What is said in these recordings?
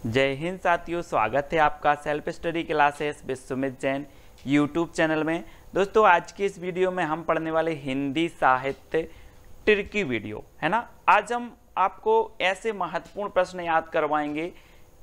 जय हिंद साथियों, स्वागत है आपका self study classes with Sumit Jain YouTube channel में। दोस्तों आज की इस वीडियो में हम पढ़ने वाले हिंदी साहित्य ट्रिकी वीडियो है ना। आज हम आपको ऐसे महत्वपूर्ण प्रश्न याद करवाएंगे,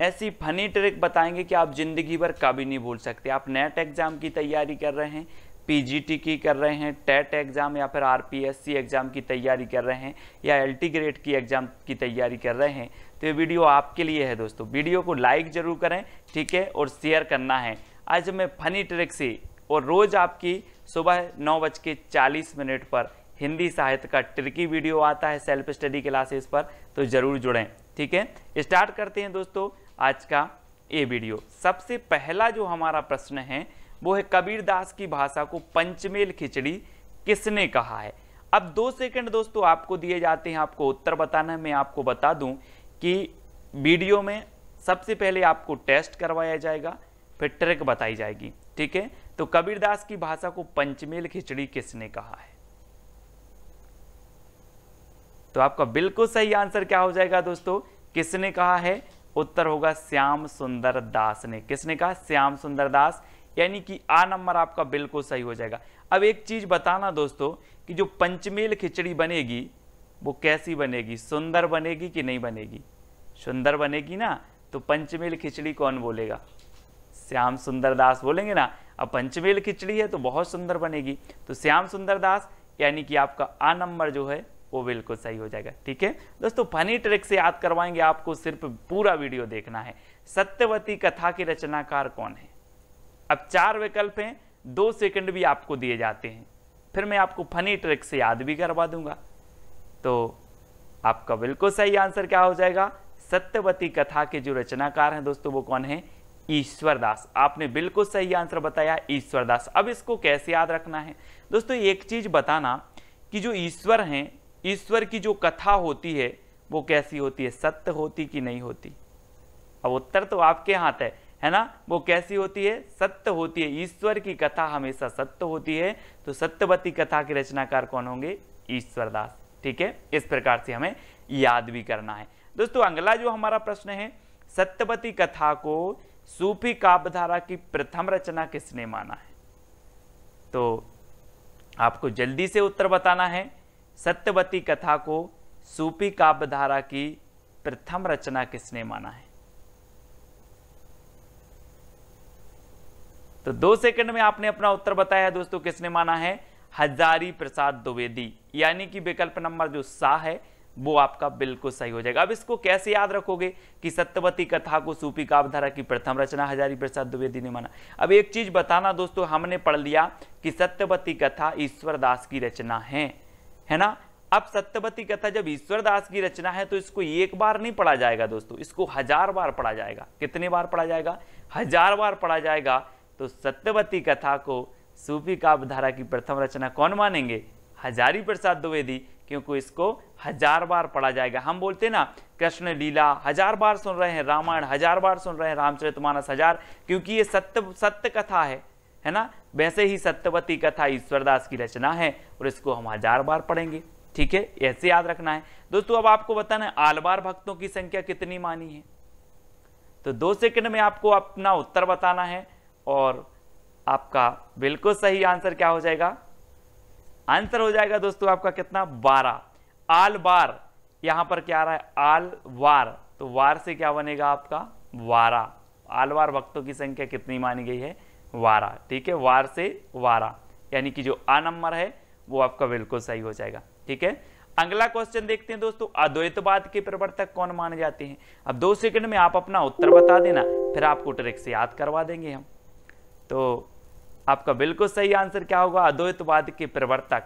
ऐसी फनी ट्रिक बताएंगे कि आप जिंदगी भर कभी नहीं भूल सकते। आप नेट एग्जाम की तैयारी कर रहे हैं, पीजीटी की कर रहे हैं, टेट एग्जाम या फिर आरपीएससी एग्जाम की तैयारी कर रहे हैं या एलटी ग्रेड की एग्जाम की तैयारी कर रहे हैं, तो ये वीडियो आपके लिए है। दोस्तों वीडियो को लाइक जरूर करें, ठीक है, और शेयर करना है। आज मैं फनी ट्रिक से और रोज आपकी सुबह 9:40 पर हिंदी साहित्य का ट्रिकी वीडियो आता है सेल्फ स्टडी क्लासेस पर, तो जरूर जुड़ें। ठीक है, स्टार्ट करते हैं दोस्तों आज का ये वीडियो। सबसे पहला जो हमारा प्रश्न है वो है, कबीरदास की भाषा को पंचमेल खिचड़ी किसने कहा है। अब 2 सेकंड दोस्तों आपको दिए जाते हैं, आपको उत्तर बताना है। मैं आपको बता दूं कि वीडियो में सबसे पहले आपको टेस्ट करवाया जाएगा, फिर ट्रिक बताई जाएगी। ठीक है, तो कबीरदास की भाषा को पंचमेल खिचड़ी किसने कहा है, तो आपका बिल्कुल सही आंसर क्या हो जाएगा दोस्तों, किसने कहा है। उत्तर होगा श्याम सुंदर दास ने। किसने कहा? श्याम सुंदर दास, यानी कि आ नंबर आपका बिल्कुल सही हो जाएगा। अब एक चीज बताना दोस्तों कि जो पंचमेल खिचड़ी बनेगी वो कैसी बनेगी, सुंदर बनेगी कि नहीं बनेगी? सुंदर बनेगी ना, तो पंचमेल खिचड़ी कौन बोलेगा? श्याम सुंदर दास बोलेंगे ना। अब पंचमेल खिचड़ी है तो बहुत सुंदर बनेगी, तो श्याम सुंदर दास, यानी कि आपका आ नंबर जो है वो बिल्कुल सही हो जाएगा। ठीक है दोस्तों, फनी ट्रिक से याद करवाएंगे आपको, सिर्फ पूरा वीडियो देखना है। सत्यवती कथा के रचनाकार कौन है? अब 4 विकल्प हैं, 2 सेकंड भी आपको दिए जाते हैं, फिर मैं आपको फनी ट्रिक से याद भी करवा दूंगा। तो आपका बिल्कुल सही आंसर क्या हो जाएगा? सत्यवती कथा के जो रचनाकार हैं दोस्तों वो कौन है? ईश्वरदास। आपने बिल्कुल सही आंसर बताया, ईश्वरदास। अब इसको कैसे याद रखना है दोस्तों, एक चीज बताना कि जो ईश्वर हैं, ईश्वर की जो कथा होती है वो कैसी होती है, सत्य होती कि नहीं होती? अब उत्तर तो आपके हाथ है ना। वो कैसी होती है? सत्य होती है। ईश्वर की कथा हमेशा सत्य होती है, तो सत्यवती कथा के रचनाकार कौन होंगे? ईश्वरदास। ठीक है, इस प्रकार से हमें याद भी करना है दोस्तों। अगला जो हमारा प्रश्न है, सत्यवती कथा को सूफी काव्यधारा की प्रथम रचना किसने माना है, तो आपको जल्दी से उत्तर बताना है। सत्यवती कथा को सूफी काव्यधारा की प्रथम रचना किसने माना है, तो 2 सेकंड में आपने अपना उत्तर बताया दोस्तों। किसने माना है? हजारी प्रसाद द्विवेदी, यानी कि विकल्प नंबर जो सा है वो आपका बिल्कुल सही हो जाएगा। अब इसको कैसे याद रखोगे कि सत्यवती कथा को सूफी काव्यधारा की प्रथम रचना हजारी प्रसाद द्विवेदी ने माना। अब एक चीज बताना दोस्तों, हमने पढ़ लिया कि सत्यवती कथा ईश्वरदास की रचना है ना। अब सत्यवती कथा जब ईश्वरदास की रचना है तो इसको एक बार नहीं पढ़ा जाएगा दोस्तों, इसको 1000 बार पढ़ा जाएगा। कितनी बार पढ़ा जाएगा? 1000 बार पढ़ा जाएगा। तो सत्यवती कथा को सूफी काव्यधारा की प्रथम रचना कौन मानेंगे? हजारी प्रसाद द्विवेदी, क्योंकि इसको 1000 बार पढ़ा जाएगा। हम बोलते हैं ना, कृष्ण लीला 1000 बार सुन रहे हैं, रामायण 1000 बार सुन रहे हैं, रामचरितमानस 1000, क्योंकि ये सत्य कथा है ना। वैसे ही सत्यवती कथा ईश्वरदास की रचना है और इसको हम 1000 बार पढ़ेंगे। ठीक है, ऐसे याद रखना है दोस्तों। अब आपको बताना है आलवार भक्तों की संख्या कितनी मानी है, तो 2 सेकंड में आपको अपना उत्तर बताना है और आपका बिल्कुल सही आंसर क्या हो जाएगा? आंसर हो जाएगा दोस्तों आपका कितना? 12। आल बार, यहां पर क्या आ रहा है? आल वार, तो वार से क्या बनेगा आपका? 12। आलवार भक्तों की संख्या कितनी मानी गई है? 12। ठीक है, वार से 12, यानी कि जो आ नंबर है वो आपका बिल्कुल सही हो जाएगा। ठीक है, अगला क्वेश्चन देखते हैं दोस्तों, अद्वैतवाद के प्रवर्तक कौन माने जाते हैं। अब 2 सेकंड में आप अपना उत्तर बता देना, फिर आपको ट्रिक से याद करवा देंगे हम। तो आपका बिल्कुल सही आंसर क्या होगा? अद्वैतवाद के प्रवर्तक।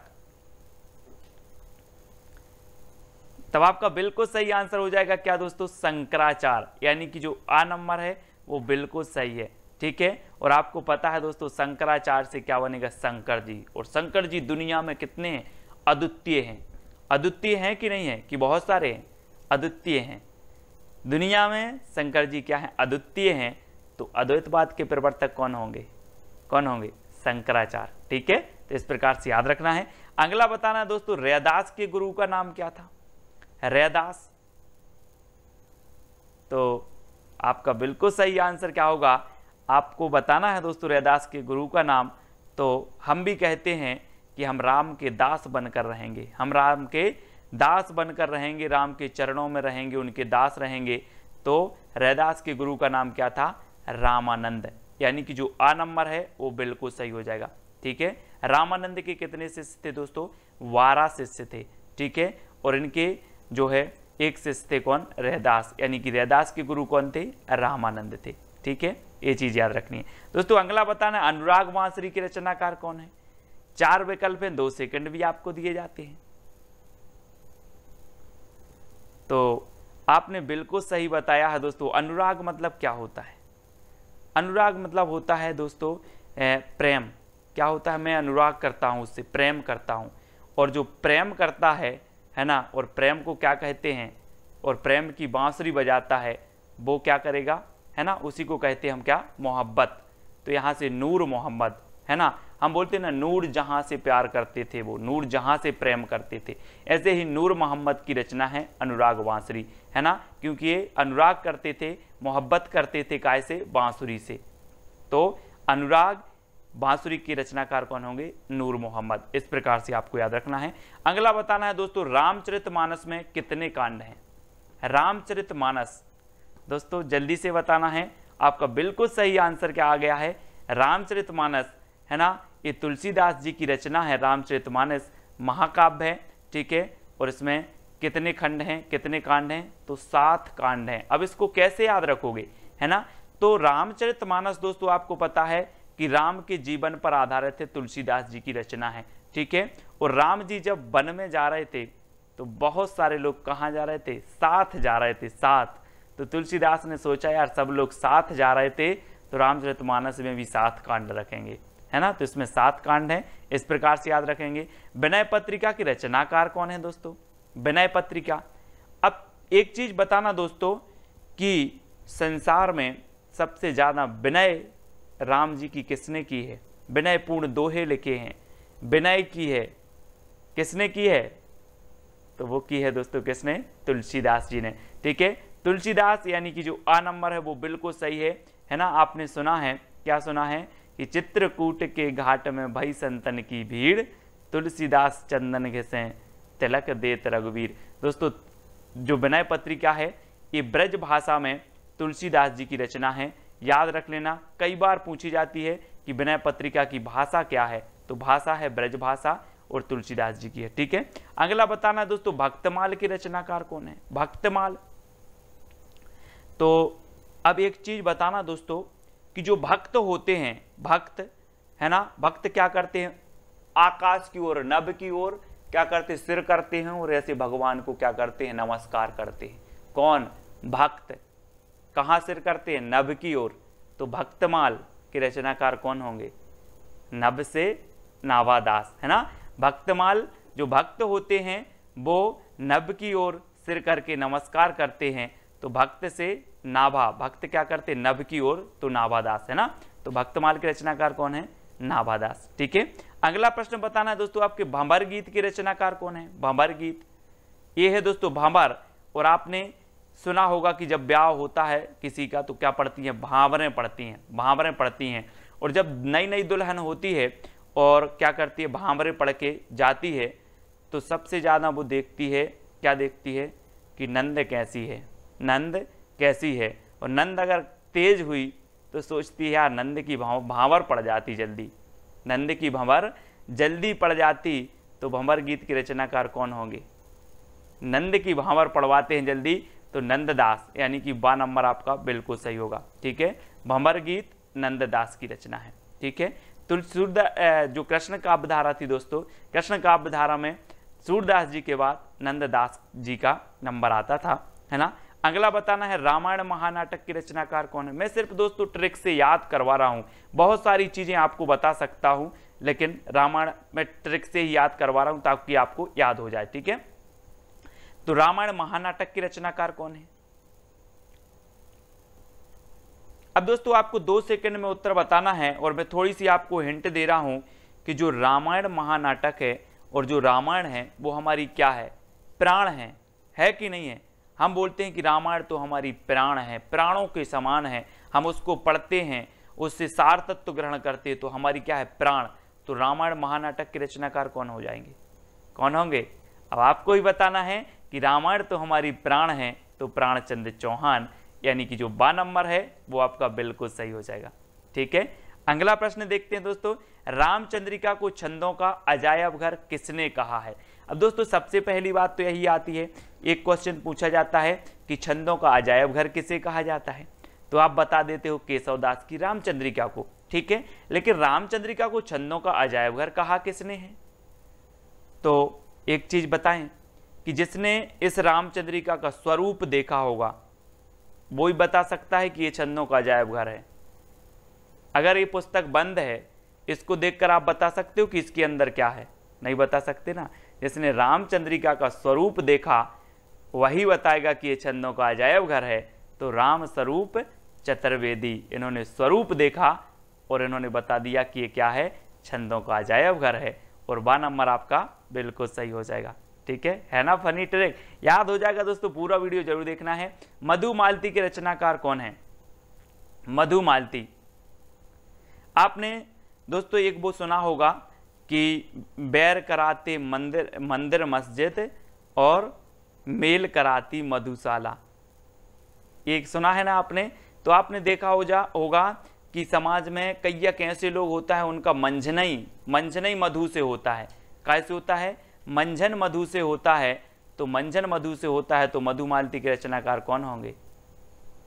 तब आपका बिल्कुल सही आंसर हो जाएगा क्या दोस्तों? शंकराचार्य, यानी कि जो आ नंबर है वो बिल्कुल सही है। ठीक है, और आपको पता है दोस्तों शंकराचार्य से क्या बनेगा? शंकर जी। और शंकर जी दुनिया में कितने हैं? अद्वितीय हैं। अद्वितीय हैं कि नहीं है कि बहुत सारे हैं? अद्वितीय हैं। दुनिया में शंकर जी क्या है? अद्वितीय हैं। तो अद्वैतवाद के प्रवर्तक कौन होंगे? कौन होंगे? शंकराचार्य। ठीक है, तो इस प्रकार से याद रखना है। अगला बताना है दोस्तों, रैदास के गुरु का नाम क्या था? रैदास, तो आपका बिल्कुल सही आंसर क्या होगा, आपको बताना है दोस्तों रैदास के गुरु का नाम। तो हम भी कहते हैं कि हम राम के दास बनकर रहेंगे, हम राम के दास बनकर रहेंगे, राम के चरणों में रहेंगे, उनके दास रहेंगे। तो रैदास के गुरु का नाम क्या था, रामानंद, यानी कि जो आ नंबर है वो बिल्कुल सही हो जाएगा। ठीक है, रामानंद के कितने शिष्य थे दोस्तों, 12 शिष्य थे। ठीक है, और इनके जो है एक शिष्य थे कौन, रैदास, यानी कि रैदास के गुरु कौन थे, रामानंद थे। ठीक है, ये चीज याद रखनी है दोस्तों। अगला बताना, अनुराग बांसुरी के रचनाकार कौन है। 4 विकल्प हैं, 2 सेकंड भी आपको दिए जाते हैं। तो आपने बिल्कुल सही बताया है दोस्तों। अनुराग मतलब क्या होता है, अनुराग मतलब होता है दोस्तों प्रेम। क्या होता है, मैं अनुराग करता हूं, उससे प्रेम करता हूं। और जो प्रेम करता है ना, और प्रेम को क्या कहते हैं, और प्रेम की बांसुरी बजाता है वो क्या करेगा, है ना, उसी को कहते हैं हम क्या, मोहब्बत। तो यहाँ से नूर मोहम्मद, है ना, हम बोलते हैं ना नूर जहां से प्यार करते थे, वो नूर जहां से प्रेम करते थे। ऐसे ही नूर मोहम्मद की रचना है अनुराग बांसुरी, है ना, क्योंकि ये अनुराग करते थे, मोहब्बत करते थे काय से, बांसुरी से। तो अनुराग बांसुरी के रचनाकार कौन होंगे, नूर मोहम्मद। इस प्रकार से आपको याद रखना है। अगला बताना है दोस्तों, रामचरितमानस में कितने कांड हैं। रामचरितमानस दोस्तों जल्दी से बताना है, आपका बिल्कुल सही आंसर क्या आ गया है, रामचरितमानस, है ना, ये तुलसीदास जी की रचना है। रामचरितमानस महाकाव्य है। ठीक है, और इसमें कितने खंड हैं, कितने कांड हैं, तो 7 कांड हैं। अब इसको कैसे याद रखोगे, है ना, तो रामचरितमानस दोस्तों आपको पता है कि राम के जीवन पर आधारित है, तुलसीदास जी की रचना है। ठीक है, और राम जी जब वन में जा रहे थे तो बहुत सारे लोग कहाँ जा रहे थे, साथ जा रहे थे, साथ। तो तुलसीदास ने सोचा यार सब लोग साथ जा रहे थे, तो रामचरितमानस में भी 7 कांड रखेंगे, है ना। तो इसमें 7 कांड हैं, इस प्रकार से याद रखेंगे। विनय पत्रिका की रचनाकार कौन है दोस्तों, विनय पत्रिका। अब एक चीज बताना दोस्तों कि संसार में सबसे ज्यादा विनय राम जी की किसने की है, विनय पूर्ण दोहे लिखे हैं, विनय की है किसने की है, तो वो की है दोस्तों किसने, तुलसीदास जी ने। ठीक है, तुलसीदास यानी कि जो आ नंबर है वो बिल्कुल सही है ना। आपने सुना है, क्या सुना है कि चित्रकूट के घाट में भई संतन की भीड़, तुलसीदास चंदन घिसें तिलक देत रघुवीर। दोस्तों जो विनय पत्रिका है ये ब्रज भाषा में तुलसीदास जी की रचना है, याद रख लेना। कई बार पूछी जाती है कि विनय पत्रिका की भाषा क्या है, तो भाषा है ब्रज भाषा और तुलसीदास जी की है। ठीक है, अगला बताना दोस्तों, भक्तमाल के रचनाकार कौन है, भक्तमाल। तो अब एक चीज बताना दोस्तों कि जो भक्त होते हैं, भक्त, है ना, भक्त क्या करते हैं, आकाश की ओर, नभ की ओर क्या करते, सिर करते हैं, और ऐसे भगवान को क्या करते हैं, नमस्कार करते हैं। कौन, भक्त। कहां सिर करते हैं, नभ की ओर। तो भक्तमाल के रचनाकार कौन होंगे, नभ से नाभादास, है ना। भक्तमाल जो भक्त होते हैं वो नभ की ओर सिर करके नमस्कार करते हैं, तो भक्त से नाभा, भक्त क्या करते, नभ की ओर, तो नाभादास, है ना। तो भक्तमाल के रचनाकार कौन है, नाभादास। ठीक है, अगला प्रश्न बताना है दोस्तों आपके, भंवर गीत के रचनाकार कौन है, भंवर गीत। ये है दोस्तों भंवर, और आपने सुना होगा कि जब ब्याह होता है किसी का तो क्या पढ़ती हैं, भांवरें पढ़ती हैं, भांवरें पढ़ती हैं। और जब नई नई दुल्हन होती है और क्या करती है, भांवरें पढ़ के जाती है, तो सबसे ज़्यादा वो देखती है, क्या देखती है कि नंद कैसी है, नंद कैसी है। और नंद अगर तेज हुई तो सोचती है यार नंद की भांवर पड़ जाती जल्दी, नंद की भंवर जल्दी पड़ जाती। तो भंवर गीत के रचनाकार कौन होंगे, नंद की भांवर पढ़वाते हैं जल्दी, तो नंददास, यानी कि 12 नंबर आपका बिल्कुल सही होगा। ठीक है, भंवर गीत नंददास की रचना है। ठीक है, तो जो कृष्ण काव्य धारा थी दोस्तों, कृष्ण काव्य धारा में सूरदास जी के बाद नंददास जी का नंबर आता था, है ना। अगला बताना है, रामायण महानाटक की रचनाकार कौन है। मैं सिर्फ दोस्तों ट्रिक से याद करवा रहा हूं, बहुत सारी चीजें आपको बता सकता हूं, लेकिन रामायण में ट्रिक से ही याद करवा रहा हूं ताकि आपको याद हो जाए। ठीक है, तो रामायण महानाटक की रचनाकार कौन है। अब दोस्तों आपको 2 सेकंड में उत्तर बताना है, और मैं थोड़ी सी आपको हिंट दे रहा हूं कि जो रामायण महानाटक है और जो रामायण है वो हमारी क्या है, प्राण है कि नहीं है, हम बोलते हैं कि रामायण तो हमारी प्राण है, प्राणों के समान है, हम उसको पढ़ते हैं, उससे सार तत्व ग्रहण करते हैं, तो हमारी क्या है, प्राण। तो रामायण महानाटक के रचनाकार कौन हो जाएंगे, कौन होंगे? अब आपको ही बताना है कि रामायण तो हमारी प्राण है, तो प्राणचंद्र चौहान, यानी कि जो 12 नंबर है वो आपका बिल्कुल सही हो जाएगा। ठीक है, अगला प्रश्न देखते हैं दोस्तों, रामचंद्रिका को छंदों का अजायब घर किसने कहा है? अब दोस्तों सबसे पहली बात तो यही आती है, एक क्वेश्चन पूछा जाता है कि छंदों का अजायब घर किसे कहा जाता है, तो आप बता देते हो केशवदास की रामचंद्रिका को। ठीक है, लेकिन रामचंद्रिका को छंदों का अजायब घर कहा किसने है? तो एक चीज बताएं कि जिसने इस रामचंद्रिका का स्वरूप देखा होगा वो ही बता सकता है कि ये छंदों का अजायब घर है। अगर ये पुस्तक बंद है, इसको देखकर आप बता सकते हो कि इसके अंदर क्या है? नहीं बता सकते ना। जिसने रामचंद्रिका का स्वरूप देखा वही बताएगा कि ये छंदों का अजायब घर है। तो राम स्वरूप चतुर्वेदी, इन्होंने स्वरूप देखा और इन्होंने बता दिया कि ये क्या है, छंदों का अजायब घर है। और 12 नंबर आपका बिल्कुल सही हो जाएगा। ठीक है ना, फनी ट्रिक याद हो जाएगा दोस्तों, पूरा वीडियो जरूर देखना है। मधुमालती के रचनाकार कौन है? मधुमालती, आपने दोस्तों एक वो सुना होगा कि बैर कराते मंदिर मंदिर मस्जिद और मेल कराती मधुशाला, एक सुना है ना आपने। तो आपने देखा होगा कि समाज में कई ऐसे लोग होता है उनका मंझनई मधु से होता है। कैसे होता है? मंझन मधु से होता है। तो मंझन मधु से होता है तो मधुमालती के रचनाकार कौन होंगे?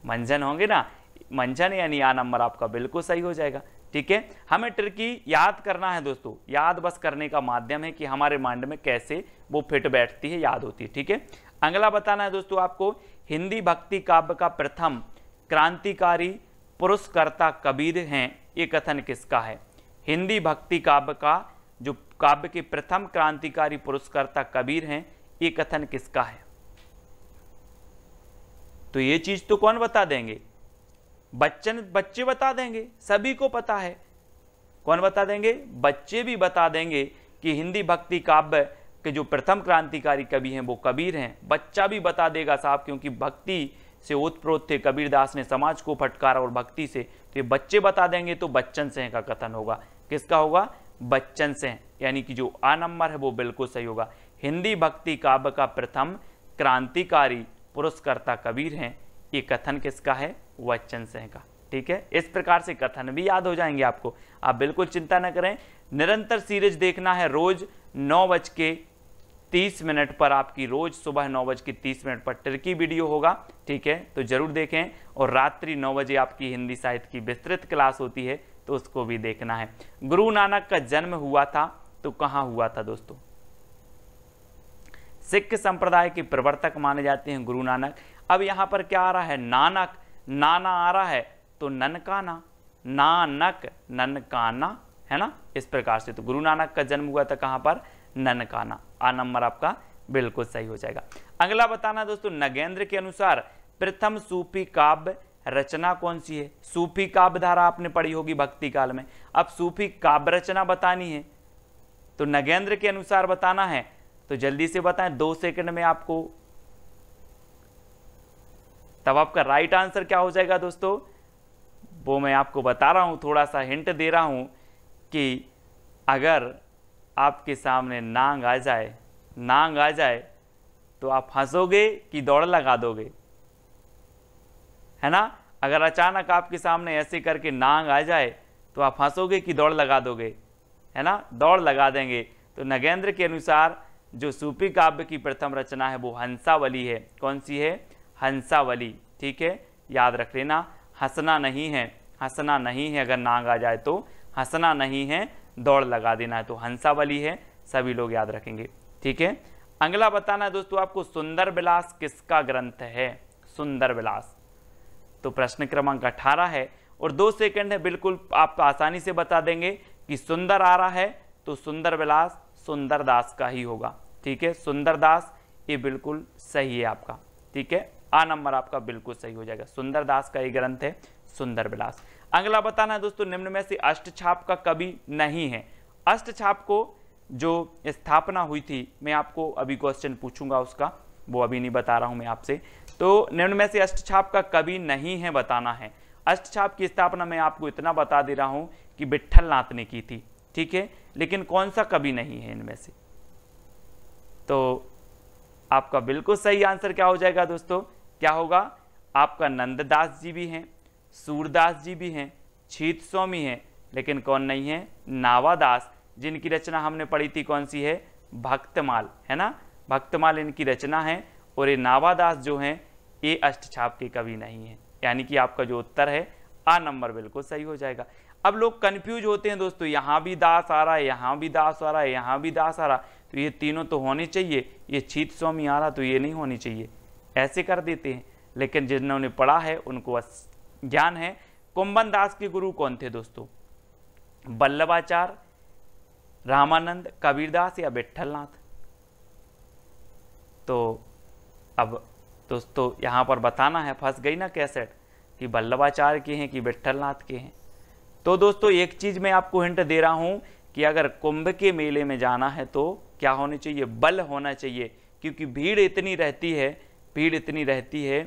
मंझन होंगे ना, मंझन यानी आ नंबर आपका बिल्कुल सही हो जाएगा। ठीक है, हमें ट्रिकी याद करना है दोस्तों, याद बस करने का माध्यम है कि हमारे माइंड में कैसे वो फिट बैठती है, याद होती है। ठीक है, अगला बताना है दोस्तों आपको, हिंदी भक्ति काव्य का प्रथम क्रांतिकारी पुरस्कर्ता कबीर हैं, ये कथन किसका है? हिंदी भक्ति काव्य का जो काव्य के प्रथम क्रांतिकारी पुरस्कर्ता कबीर हैं, ये कथन किसका है? तो ये चीज तो कौन बता देंगे? बच्चे बता देंगे, सभी को पता है। कौन बता देंगे? बच्चे भी बता देंगे कि हिंदी भक्ति काव्य के जो प्रथम क्रांतिकारी कवि हैं वो कबीर हैं। बच्चा भी बता देगा साहब, क्योंकि भक्ति से ओतप्रोत थे, कबीरदास ने समाज को फटकारा और भक्ति से, तो ये बच्चे बता देंगे। तो बच्चन सिंह का कथन होगा, किसका होगा? बच्चन सिंह, यानी कि जो आ नंबर है वो बिल्कुल सही होगा। हिंदी भक्ति काव्य का प्रथम क्रांतिकारी पुरस्कर्ता कबीर हैं, ये कथन किसका है? बच्चन सिंह का। ठीक है, इस प्रकार से कथन भी याद हो जाएंगे आपको, आप बिल्कुल चिंता न करें। निरंतर सीरीज देखना है रोज 9:30 पर, आपकी रोज सुबह 9:30 पर ट्रिकी वीडियो होगा। ठीक है, तो जरूर देखें। और रात्रि 9 बजे आपकी हिंदी साहित्य की विस्तृत क्लास होती है, तो उसको भी देखना है। गुरु नानक का जन्म हुआ था तो कहाँ हुआ था दोस्तों? सिख संप्रदाय के प्रवर्तक माने जाते हैं गुरु नानक। अब यहां पर क्या आ रहा है? नानक, नाना आ रहा है तो ननकाना, नानक ननकाना, है ना, इस प्रकार से। तो गुरु नानक का जन्म हुआ था कहां पर? ननकाना। आ नंबर आपका बिल्कुल सही हो जाएगा। अगला बताना दोस्तों, नगेंद्र के अनुसार प्रथम सूफी काव्य रचना कौन सी है? सूफी काव्य धारा आपने पढ़ी होगी भक्ति काल में, अब सूफी काव्य रचना बतानी है तो नगेंद्र के अनुसार बताना है। तो जल्दी से बताएं, 2 सेकंड में आपको। तब आपका राइट आंसर क्या हो जाएगा दोस्तों? वो मैं आपको बता रहा हूं, थोड़ा सा हिंट दे रहा हूं कि अगर आपके सामने नांग आ जाए तो आप हंसोगे कि दौड़ लगा दोगे? है ना, अगर अचानक आपके सामने ऐसे करके नांग आ जाए तो आप हंसोगे कि दौड़ लगा दोगे? है ना, दौड़ लगा देंगे। तो नगेंद्र के अनुसार जो सूफी काव्य की प्रथम रचना है वो हंसावली है। कौन सी है? हंसावली। ठीक है, याद रख लेना, हंसना नहीं है, हंसना नहीं है। अगर नांग आ जाए तो हंसना नहीं है, दौड़ लगा देना है। तो हंसावली है, सभी लोग याद रखेंगे। ठीक है, अगला बताना है दोस्तों आपको, सुंदर विलास किसका ग्रंथ है? सुंदर विलास। तो प्रश्न क्रमांक 18 है और 2 सेकंड है, बिल्कुल आप आसानी से बता देंगे कि सुंदर आ रहा है तो सुंदर विलास सुंदरदास का ही होगा। ठीक है, सुंदरदास, ये बिल्कुल सही है आपका। ठीक है, आ नंबर आपका बिल्कुल सही हो जाएगा। सुंदरदास का ये ग्रंथ है सुंदर विलास। अगला बताना है दोस्तों, निम्न में से अष्टछाप का कवि नहीं है। अष्टछाप को जो स्थापना हुई थी, मैं आपको अभी क्वेश्चन पूछूंगा उसका, वो अभी नहीं बता रहा हूं मैं आपसे। तो निम्न में से अष्टछाप का कवि नहीं है बताना है। अष्टछाप की स्थापना मैं आपको इतना बता दे रहा हूं कि विट्ठल नाथ ने की थी, ठीक है, लेकिन कौन सा कवि नहीं है इनमें से। तो आपका बिल्कुल सही आंसर क्या हो जाएगा दोस्तों, क्या होगा, आपका नंददास जी भी हैं, सूरदास जी भी हैं, छीत स्वामी हैं, लेकिन कौन नहीं है, नावादास, जिनकी रचना हमने पढ़ी थी कौन सी है, भक्तमाल, है ना, भक्तमाल इनकी रचना है। और ये नावादास जो हैं ये अष्टछाप के कवि नहीं है, यानी कि आपका जो उत्तर है आ नंबर बिल्कुल सही हो जाएगा। अब लोग कंफ्यूज होते हैं दोस्तों, यहाँ भी दास आ रहा है, यहाँ भी दास आ रहा है, यहाँ भी दास आ रहा, तो ये तीनों तो होने चाहिए, ये छीत स्वामी आ रहा तो ये नहीं होनी चाहिए, ऐसे कर देते हैं। लेकिन जिन्होंने पढ़ा है उनको ज्ञान है। कुंभन दास के गुरु कौन थे दोस्तों, वल्लभाचार्य, रामानंद, कबीरदास या विट्ठलनाथ। तो अब दोस्तों यहाँ पर बताना है, फंस गई ना कैसेट, कि वल्लभाचार्य के हैं कि विट्ठलनाथ के हैं। तो दोस्तों एक चीज मैं आपको हिंट दे रहा हूं कि अगर कुंभ के मेले में जाना है तो क्या होने चाहिए, बल होना चाहिए, क्योंकि भीड़ इतनी रहती है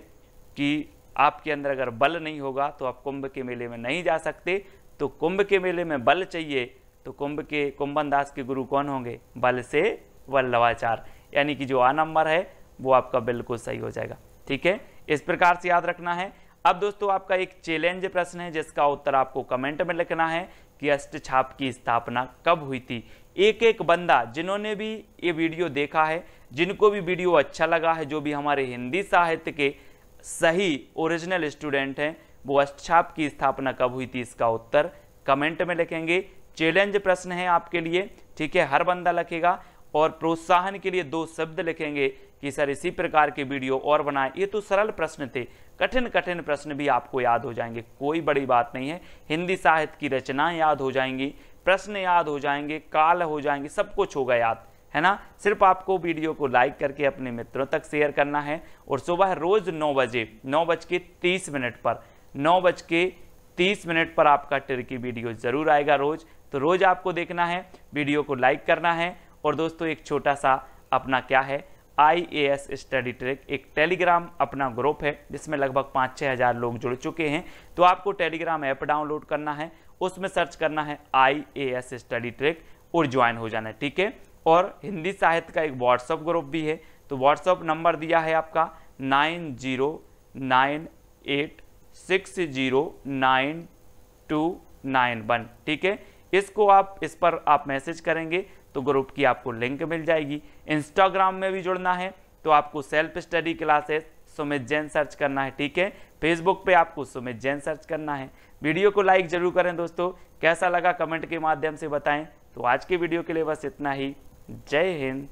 कि आपके अंदर अगर बल नहीं होगा तो आप कुंभ के मेले में नहीं जा सकते। तो कुंभ के मेले में बल चाहिए, तो कुंभन दास के गुरु कौन होंगे, बल से वल्लभाचार्य, यानी कि जो आ नंबर है वो आपका बिल्कुल सही हो जाएगा, ठीक है, इस प्रकार से याद रखना है। अब दोस्तों आपका एक चैलेंज प्रश्न है जिसका उत्तर आपको कमेंट में लिखना है कि अष्टछाप की स्थापना कब हुई थी। एक एक बंदा जिन्होंने भी ये वीडियो देखा है, जिनको भी वीडियो अच्छा लगा है, जो भी हमारे हिंदी साहित्य के सही ओरिजिनल स्टूडेंट हैं, वो अष्टछाप की स्थापना कब हुई थी इसका उत्तर कमेंट में लिखेंगे। चैलेंज प्रश्न है आपके लिए, ठीक है, हर बंदा लिखेगा और प्रोत्साहन के लिए 2 शब्द लिखेंगे कि सर इसी प्रकार के वीडियो और बनाए। ये तो सरल प्रश्न थे, कठिन प्रश्न भी आपको याद हो जाएंगे, कोई बड़ी बात नहीं है। हिंदी साहित्य की रचनाएं याद हो जाएंगी, प्रश्न याद हो जाएंगे, काल हो जाएंगे, सब कुछ होगा याद, है ना। सिर्फ आपको वीडियो को लाइक करके अपने मित्रों तक शेयर करना है और सुबह रोज 9 बजे 9:30 पर 9:30 पर आपका ट्रिक की वीडियो जरूर आएगा रोज। तो रोज आपको देखना है, वीडियो को लाइक करना है। और दोस्तों एक छोटा सा अपना क्या है, IAS स्टडी ट्रिक एक टेलीग्राम अपना ग्रुप है जिसमें लगभग 5-6 हज़ार लोग जुड़ चुके हैं। तो आपको टेलीग्राम ऐप डाउनलोड करना है, उसमें सर्च करना है IAS स्टडी ट्रिक और ज्वाइन हो जाना है, ठीक है। और हिंदी साहित्य का एक व्हाट्सअप ग्रुप भी है, तो व्हाट्सअप नंबर दिया है आपका 9098609291, ठीक है। इस पर आप मैसेज करेंगे तो ग्रुप की आपको लिंक मिल जाएगी। इंस्टाग्राम में भी जुड़ना है तो आपको self study classes Sumit Jain search करना है, ठीक है। फेसबुक पे आपको सुमित जैन सर्च करना है। वीडियो को लाइक जरूर करें दोस्तों, कैसा लगा कमेंट के माध्यम से बताएं। तो आज के वीडियो के लिए बस इतना ही, जय हिंद।